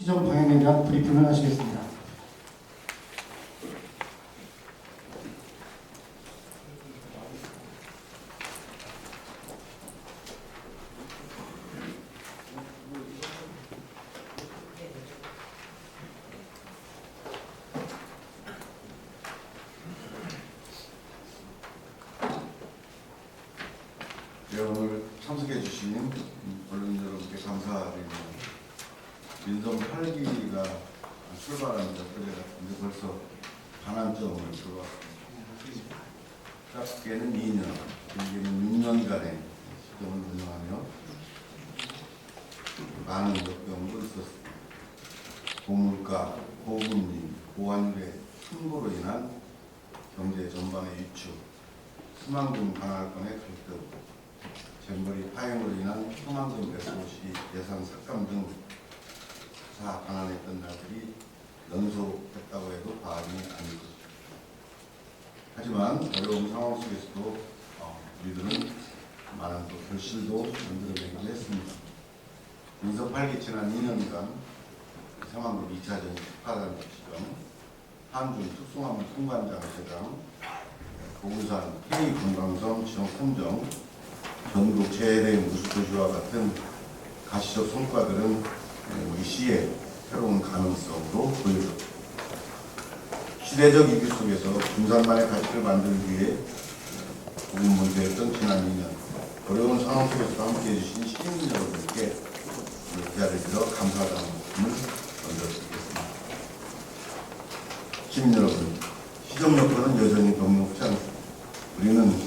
시정 방향에 대한 브리핑을 하시겠습니다. 네, 오늘 참석해 주신 언론 여러분께 감사드립니다. 민선 8기가 출발한 지 근데 벌써 반환점을 들어왔습니다. 짧게는 2년, 길게는 6년간의 시정을 운영하며 많은 역경도 있었습니다. 고물가, 고금리, 고환율의 충고로 인한 경제 전반의 위축, 수만금 강화권의 갈등, 잼버리 파행으로 인한 현황금 배수시 예산 삭감 등 사 방한했던 날들이 연속됐다고 해도 과언이 아닐 것입니다. 하지만 어려운 상황 속에서도 우리들은 많은 또 결실도 만들어내기도 했습니다. 민선 8기 지난 2년간 상황금 2차전 18단 시정, 한중 특수화물 통관장 제장, 보군산 K금강섬 지정 선정, 전국 최대 무수도시와 같은 가시적 성과들은 우리 시의 새로운 가능성으로 보여줍니다. 시대적 위기 속에서 군산만의 가치를 만들기 위해 고군분투했던 지난 2년, 어려운 상황 속에서 함께해 주신 시민 여러분께 기회를 들어 감사하다는 말씀을 먼저 드리겠습니다. 시민 여러분, 시정 여건은 여전히 녹록지 않습니다. 우리는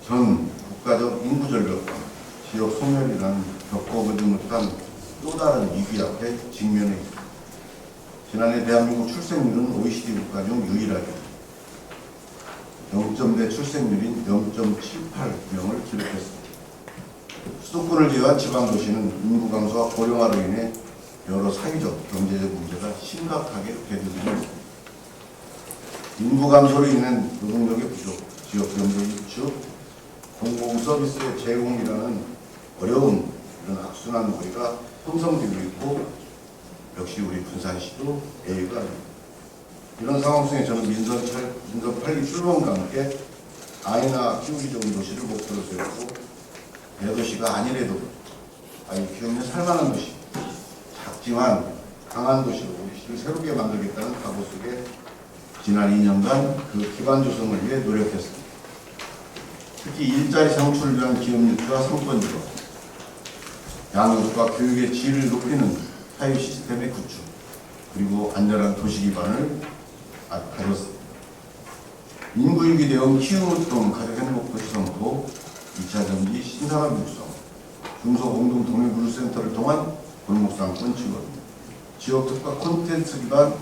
전 국가적 인구 절벽과 지역 소멸이라는 겪어보지 못한 또 다른 위기 앞에 직면해 있습니다. 지난해 대한민국 출생률은 OECD 국가 중 유일하게 0점대 출생률인 0.78명을 기록했습니다. 수도권을 제외한 지방도시는 인구 감소와 고령화로 인해 여러 사회적, 경제적 문제가 심각하게 대두되고 있습니다. 인구 감소로 인한 노동력의 부족, 지역 경제 위축, 공공 서비스의 제공이라는 어려운 이런 악순환 고리가 형성되고 있고, 역시 우리 부산시도 예의가 아닙니다. 이런 상황 속에 저는 민선 8기 출범과 함께 아이나 키우기 좋은 도시를 목표로 세우고, 대도시가 아니래도 아이 키우면 살만한 도시, 작지만 강한 도시로 우리 시를 새롭게 만들겠다는 각오 속에 지난 2년간 그 기반 조성을 위해 노력했습니다. 특히 일자리 창출을 위한 기업 유치와 상권 지원, 양육과 교육의 질을 높이는 사회 시스템의 구축, 그리고 안전한 도시 기반을 가졌습니다. 인구위기 대응 키움우통 가족행복도시 선포, 2차 전지 신산업 육성, 중소공동독립문화센터를 통한 골목상권 지원, 지역특화 콘텐츠 기반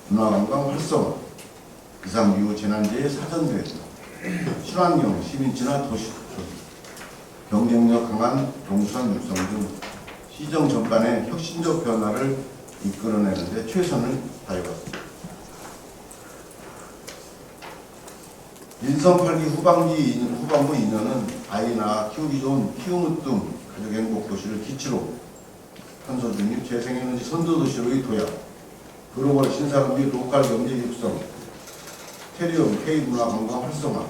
문화관광 활성화, 이상기후 재난재해 사전대응, 친환경 시민친화 도시 구축, 경쟁력 강한 농수산 육성 등 시정 전반의 혁신적 변화를 이끌어내는 데 최선을 다해왔습니다. 민선 8기 후반부 2년은 아이나 키우기 좋은 키움우뚱 가족행복도시를 기치로 탄소중립 재생에너지 선도도시로의 도약, 글로벌 신산업 및 로컬 경제 육성, 테리움 K문화관광 활성화,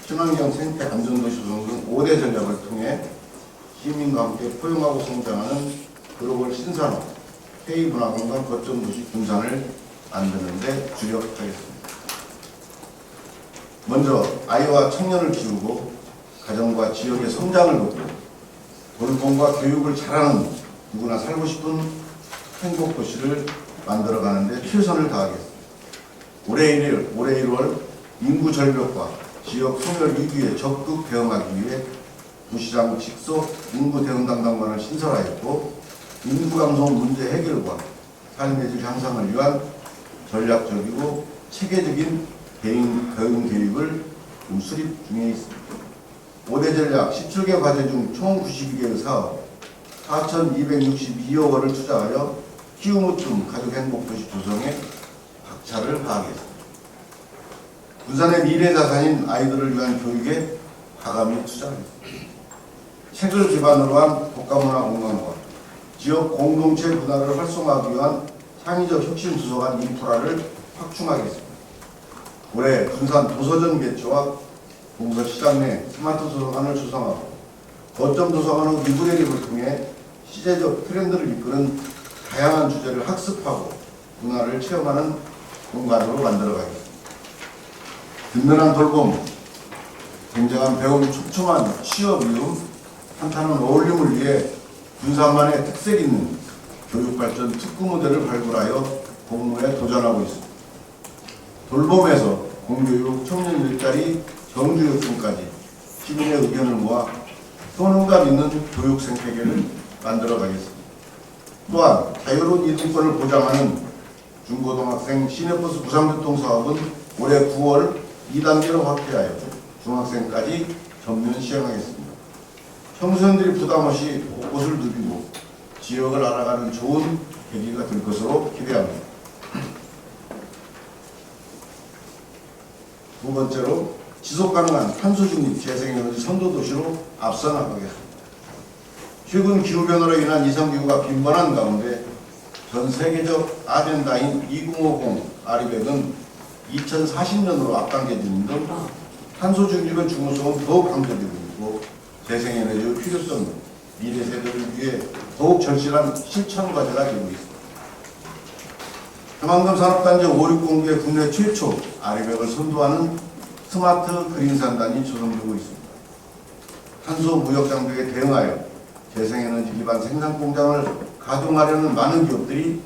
친환경 생태 안전도시 조성 등 5대 전략을 통해 시민과 함께 포용하고 성장하는 글로벌 신산업, K문화관광 거점도시 군산을 만드는 데 주력하겠습니다. 먼저 아이와 청년을 키우고 가정과 지역의 성장을 돕고 돌봄과 교육을 잘하는 누구나 살고 싶은 행복도시를 만들어가는 데 최선을 다하겠습니다. 올해 1월 인구 절벽과 지역 소멸 위기에 적극 대응하기 위해 부시장 직속 인구 대응 담당관을 신설하였고, 인구 감소 문제 해결과 삶의 질 향상을 위한 전략적이고 체계적인 대응 계획을 수립 중에 있습니다. 5대 전략 17개 과제 중 총 92개의 사업 4,262억 원을 투자하여 키움우뚱 가족행복도시 조성에 박차를 가하겠습니다. 부산의 미래 자산인 아이들을 위한 교육에 과감히 투자하겠습니다. 책을 기반으로 한 독과문화 공간과 지역 공동체 문화를 활성화하기 위한 창의적 혁신 도서관 인프라를 확충하겠습니다. 올해 군산 도서전 개최와 동서시장 내 스마트 도서관을 조성하고 거점 도서관의 리브레리를 통해 시대적 트렌드를 이끄는 다양한 주제를 학습하고 문화를 체험하는 공간으로 만들어가겠습니다. 든든한 돌봄, 굉장한 배움 촘촘한 취업 이음, 한탄한 어울림을 위해 군산만의 특색 있는 교육발전 특구 모델을 발굴하여 공모에 도전하고 있습니다. 돌봄에서 공교육, 청년 일자리, 정규육성까지 시민의 의견을 모아 효능감 있는 교육 생태계를 만들어 가겠습니다. 또한 자유로운 이동권을 보장하는 중고등학생 시내버스 무상교통 사업은 올해 9월 2단계로 확대하여 중학생까지 전면 시행하겠습니다. 청소년들이 부담없이 곳곳을 누비고 지역을 알아가는 좋은 계기가 될 것으로 기대합니다. 두 번째로 지속가능한 탄소중립 재생에너지 선도도시로 앞서 나가겠습니다. 최근 기후변화로 인한 이상기후가 빈번한 가운데 전 세계적 아젠다인 2050 아리백은 2040년으로 앞당겨지는 등 탄소중립의 중요성은 더욱 강조되고 있고 재생에너지의 필요성은 미래 세대를 위해 더욱 절실한 실천 과제가 되고 있습니다. 해만금 산업단지 560개 국내 최초 아리백을 선도하는 스마트 그린산단이 조성되고 있습니다. 탄소 무역 장벽에 대응하여 재생에너지 기반 생산 공장을 가동하려는 많은 기업들이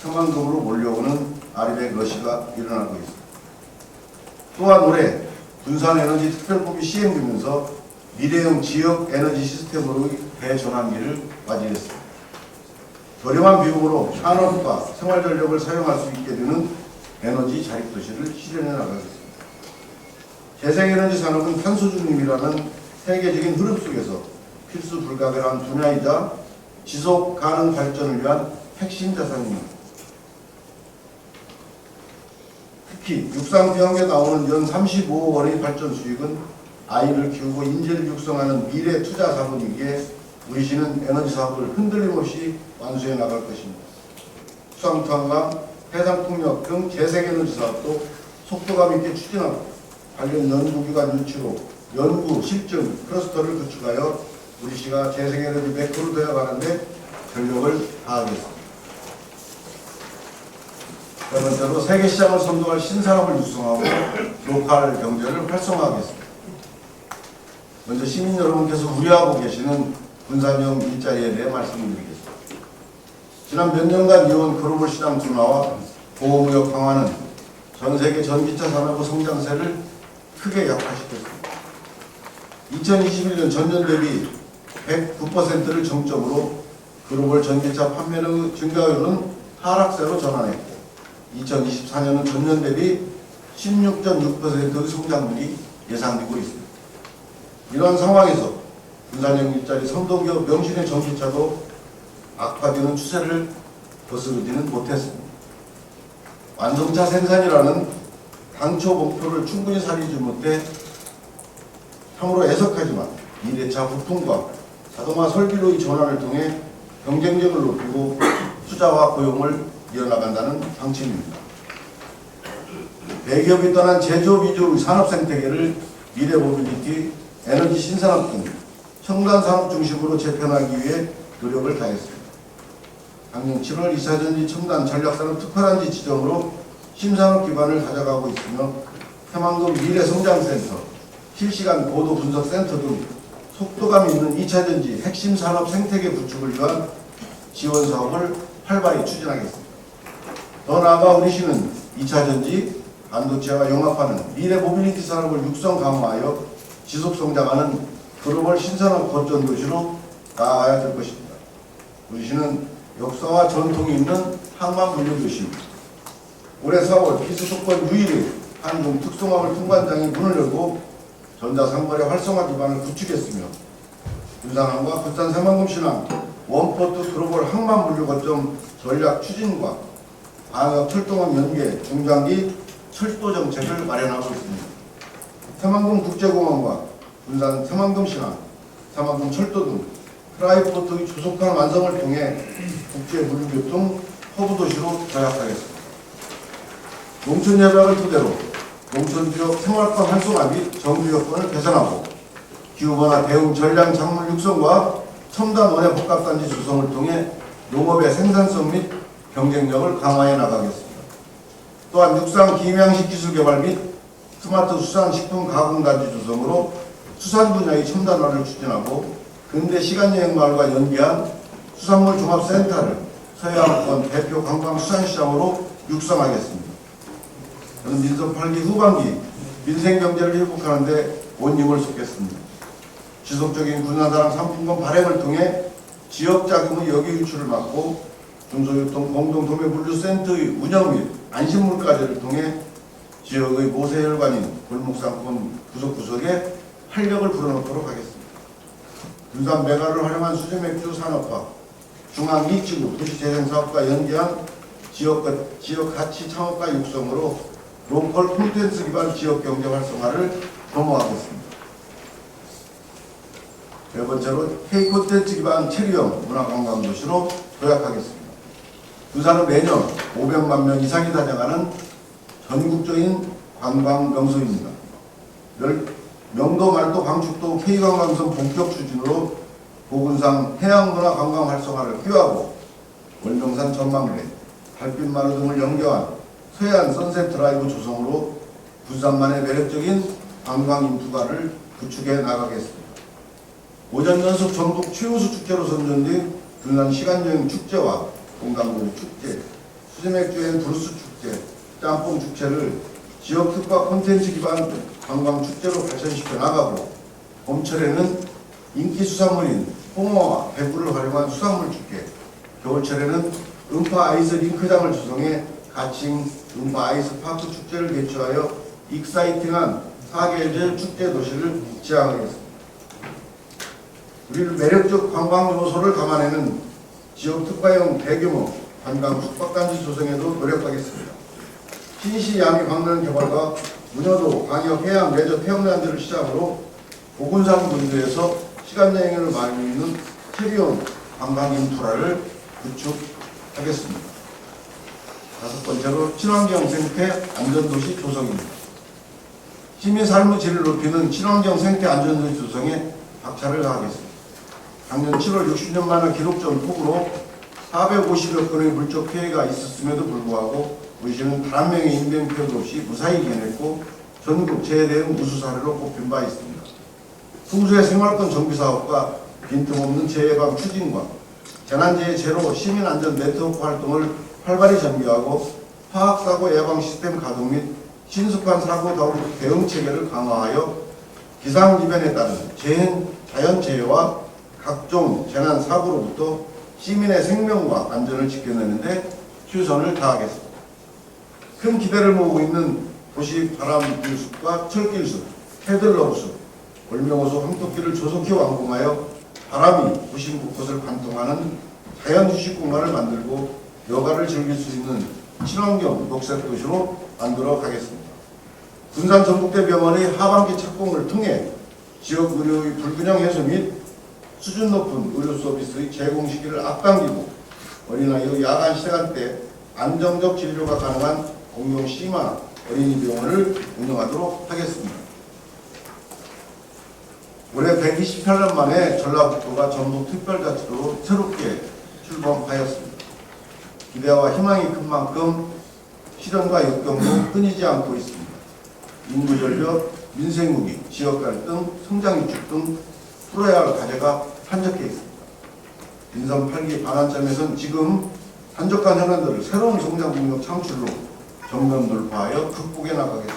해만금으로 몰려오는 아리백 러시가 일어나고 있습니다. 또한 올해 군산에너지 특별법이 시행되면서 미래형 지역 에너지 시스템으로 대전환기를 맞이했습니다. 저렴한 비용으로 산업과 생활전력을 사용할 수 있게 되는 에너지 자립도시를 실현해 나가겠습니다. 재생에너지 산업은 탄소중립이라는 세계적인 흐름 속에서 필수 불가결한 분야이자 지속 가능 발전을 위한 핵심 자산입니다. 특히 육상태양에 나오는 연 35억 원의 발전 수익은 아이를 키우고 인재를 육성하는 미래 투자 자본이기에 우리 시는 에너지 사업을 흔들림 없이 완수해 나갈 것입니다. 수상투항과 해상풍력 등 재생에너지 사업도 속도감 있게 추진하고 관련 연구기관 유치로 연구, 실증, 클러스터를 구축하여 우리 시가 재생에너지 메커로 되어가는데 전력을 다하겠습니다. 세 번째로 세계시장을 선도할 신산업을 육성하고 로컬 경제를 활성화하겠습니다. 먼저 시민 여러분께서 우려하고 계시는 군산형 일자리에 대해 말씀드리겠습니다. 지난 몇 년간 이어온 글로벌 시장 둔화와 보호무역 강화는 전 세계 전기차 산업의 성장세를 크게 약화시켰습니다. 2021년 전년 대비 109%를 정점으로 글로벌 전기차 판매의 증가율은 하락세로 전환했고 2024년은 전년 대비 16.6%의 성장률이 예상되고 있습니다. 이러한 상황에서 군산형 일자리 선도기업 명신의 전기차도 악화되는 추세를 거스르지는 못했습니다. 완성차 생산이라는 당초 목표를 충분히 살리지 못해 참으로 애석하지만 미래차 부품과 자동화 설비로의 전환을 통해 경쟁력을 높이고 투자와 고용을 이어나간다는 방침입니다. 대기업이 떠난 제조업 위주의 산업 생태계를 미래 모빌리티, 에너지 신산업 등 첨단 산업 중심으로 재편하기 위해 노력을 다했습니다. 작년 7월 2차전지 첨단 전략산업 특화단지 지정으로 심산업 기반을 가져가고 있으며 해만금 미래성장센터, 실시간 고도 분석센터 등 속도감 있는 2차전지 핵심 산업 생태계 구축을 위한 지원 사업을 활발히 추진하겠습니다. 더 나아가 우리 시는 2차전지, 반도체와 융합하는 미래 모빌리티 산업을 육성 강화하여 지속 성장하는 글로벌 신산업 거점 도시로 나아가야 될 것입니다. 우리 시는 역사와 전통이 있는 항만 분류 도시입니다. 올해 4월 피스속권 유일의 한중 특송화물 통관장이 문을 열고 전자상거래 활성화 기반을 구축했으며 군산항과 부산 새만금 신항 원포트 글로벌 항만 분류 거점 전략 추진과 방역 철도망 연계 중장기 철도 정책을 마련하고 있습니다. 새만금 국제공항과 군산 새만금 신항, 새만금 철도 등 프라이포트의 조속한 완성을 통해 국제 물류교통 허브 도시로 도약하겠습니다. 농촌 협약을 토대로 농촌 지역 생활권 활성화 및 정부 여건을 개선하고 기후변화 대응 전략 작물 육성과 첨단 원예 복합단지 조성을 통해 농업의 생산성 및 경쟁력을 강화해 나가겠습니다. 또한 육상 기량식 기술 개발 및 스마트 수산식품 가공단지 조성으로 수산 분야의 첨단화를 추진하고 근대 시간여행마을과 연계한 수산물 종합센터를 서해안권 대표 관광수산시장으로 육성하겠습니다. 저는 민선 8기 후반기 민생경제를 회복하는 데 온 힘을 쏟겠습니다. 지속적인 군사사랑 상품권 발행을 통해 지역자금의 여기 유출을 막고 중소유통 공동도매물류센터의 운영 및 안심물가제를 통해 지역의 모세혈관인 골목상권 구석구석에 활력을 불어넣도록 하겠습니다. 군산 메가를 활용한 수제맥주 산업화, 중앙이익지구 도시재생사업과 연계한 지역 가치 창업과 육성으로 로컬 콘텐츠 기반 지역경제 활성화를 도모하겠습니다. 네 번째로 K-콘텐츠 기반 체류형 문화관광도시로 도약하겠습니다. 군산은 매년 500만 명 이상이 다녀가는 전국적인 관광 명소입니다. 명도, 말도, 방축도 K관광선 본격 추진으로 보군산 해양문화 관광 활성화를 꾀하고 월명산 전망대, 달빛마루 등을 연결한 서해안 선셋 드라이브 조성으로 군산만의 매력적인 관광 인프라를 구축해 나가겠습니다. 5년 연속 전국 최우수 축제로 선정된 군산 시간여행 축제와 동강놀이 축제, 수제맥주엔 브루스 축제, 짬뽕 축제를 지역 특화 콘텐츠 기반 관광 축제로 발전시켜 나가고 봄철에는 인기 수산물인 홍어와 배구를 활용한 수산물 축제, 겨울철에는 음파 아이스 링크장을 조성해 가칭 음파 아이스 파크 축제를 개최하여 익사이팅한 4계절 축제 도시를 지향하겠습니다. 우리를 매력적 관광 요소를 감안하는 지역 특화형 대규모 관광 숙박단지 조성에도 노력하겠습니다. 신시 양이 광명 개발과 문여도 광역 해양 레저 태영단지를 시작으로 보군산 군도에서 시간여행을 많이 있는 체류형 관광 인프라를 구축하겠습니다. 다섯 번째로 친환경 생태 안전도시 조성입니다. 시민 삶의 질을 높이는 친환경 생태 안전도시 조성에 박차를 가하겠습니다. 작년 7월 60년 만에 기록적 폭우로 450여 건의 물적 피해가 있었음에도 불구하고 우리 시는 단 한 명의 인명피해도 없이 무사히 이겨냈고 전국 재해대응 우수 사례로 꼽힌 바 있습니다. 풍수의 생활권 정비사업과 빈틈없는 재해방 추진과 재난재해 제로 시민안전 네트워크 활동을 활발히 전개하고 화학사고 예방 시스템 가동 및 신속한 사고 대응 체계를 강화하여 기상이변에 따른 자연재해와 각종 재난 사고로부터 시민의 생명과 안전을 지켜내는데 최선을 다하겠습니다. 큰 기대를 모으고 있는 도시 바람길숲과 철길숲, 헤들러브숲, 월명호수 황토길을 조속히 완공하여 바람이 도시 곳곳을 관통하는 자연 휴식 공간을 만들고 여가를 즐길 수 있는 친환경 녹색 도시로 만들어 가겠습니다. 군산 전북대병원의 하반기 착공을 통해 지역 의료의 불균형 해소 및 수준 높은 의료 서비스의 제공 시기를 앞당기고 어린아이의 야간 시간대 안정적 진료가 가능한 공용 시마 어린이병원을 운영하도록 하겠습니다. 올해 128년 만에 전라북도가 전북특별자치도로 새롭게 출범하였습니다. 기대와 희망이 큰 만큼 실현과 역경도 끊이지 않고 있습니다. 인구전력, 민생무기, 지역갈등, 성장위축 등 풀어야 할 과제가 산적해 있습니다. 민선 8기 반환점에서는 지금 산적한 현안들을 새로운 성장 동력 창출로 정면 돌파하여 극복해 나가겠습니다.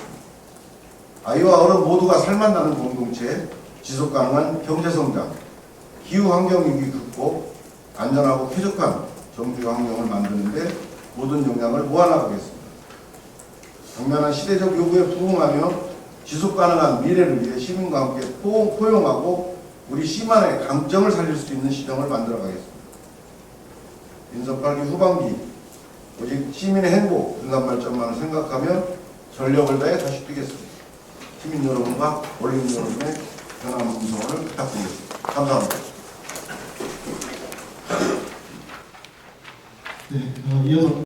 아이와 어른 모두가 살만나는 공동체, 지속가능한 경제성장, 기후환경위기 극복, 안전하고 쾌적한 정주 환경을 만드는 데 모든 역량을 모아나가겠습니다. 당면한 시대적 요구에 부응하며 지속가능한 미래를 위해 시민과 함께 포용하고 우리 시만의 강점을 살릴 수 있는 시정을 만들어가겠습니다. 민선 8기 후반기 오직 시민의 행복, 분산 발전만을 생각하며 전력을 다해 다시 뛰겠습니다. 시민 여러분과 원림 여러분의 변화무성을 부탁드리겠습니다. 감사합니다. 네, 이어서